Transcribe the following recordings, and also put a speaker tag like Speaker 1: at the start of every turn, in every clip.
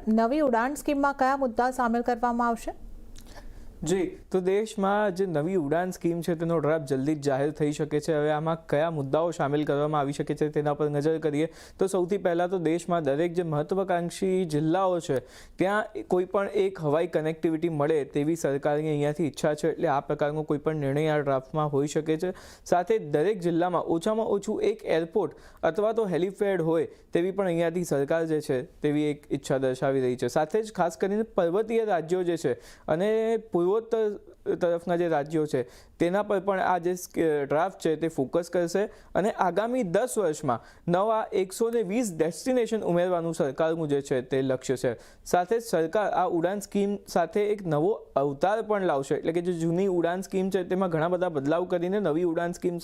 Speaker 1: નવી ઉડાન સ્કીમમાં કયા મુદ્દા સામેલ કરવામાં આવશે?
Speaker 2: જી, તો દેશમાં જે નવી ઉડાન સ્કીમ છે તેનો ડ્રાફ્ટ જલ્દી જ જાહેર થઈ શકે છે. હવે આમાં કયા મુદ્દાઓ સામેલ કરવામાં આવી શકે છે તેના પર નજર કરીએ તો સૌથી પહેલાં તો દેશમાં દરેક જે મહત્વાકાંક્ષી જિલ્લાઓ છે ત્યાં કોઈ પણ એક હવાઈ કનેક્ટિવિટી મળે તેવી સરકારની અહીંયાથી ઈચ્છા છે. એટલે આ પ્રકારનો કોઈ પણ નિર્ણય આ ડ્રાફ્ટમાં હોઈ શકે છે. સાથે દરેક જિલ્લામાં ઓછામાં ઓછું એક એરપોર્ટ અથવા તો હેલિપેડ હોય તેવી પણ અહીંયાથી સરકાર જે છે તેવી એક ઈચ્છા દર્શાવી રહી છે. સાથે જ ખાસ કરીને પર્વતીય રાજ્યો જે છે અને પૂર્વોત્તર તરફના જે રાજ્યો છે તેના પર પણ આ જે ડ્રાફ્ટ છે તે ફોકસ કરશે અને આગામી 10 વર્ષમાં નવા 120 ડેસ્ટિનેશન ઉમેરવાનું સરકારનું જે છે તે લક્ષ્ય છે. સાથે જ સરકાર આ ઉડાન સ્કીમ સાથે એક નવો અવતાર પણ લાવશે. એટલે કે જે જૂની ઉડાન સ્કીમ છે તેમાં ઘણા બધા બદલાવ કરીને નવી ઉડાન સ્કીમ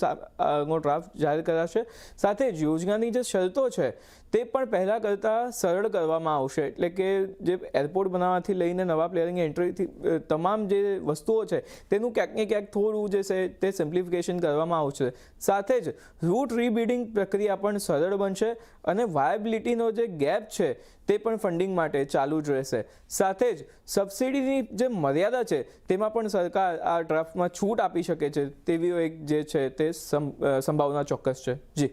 Speaker 2: નો ડ્રાફ્ટ જાહેર કરાશે. સાથે જ યોજનાની જે શરતો છે તે પણ પહેલાં કરતાં સરળ કરવામાં આવશે. એટલે કે જે એરપોર્ટ બનાવવાથી લઈને નવા પ્લેયરની એન્ટ્રીથી તમામ જે વસ્તુઓ છે તેનું ક્યાંક ને ક્યાંક થોડું જે છે તે સિમ્પ્લિફિકેશન કરવામાં આવશે. સાથે જ રૂટ રીબિલ્ડિંગ પ્રક્રિયા પણ સરળ બનશે અને વાયબિલિટીનો જે ગેપ છે તે પણ ફંડિંગ માટે ચાલુ જ રહેશે. સાથે જ સબસિડીની જે મર્યાદા છે તેમાં પણ સરકાર આ ડ્રાફ્ટમાં છૂટ આપી શકે છે તેવી એક જે છે તે સંભાવના ચોક્કસ છે. જી.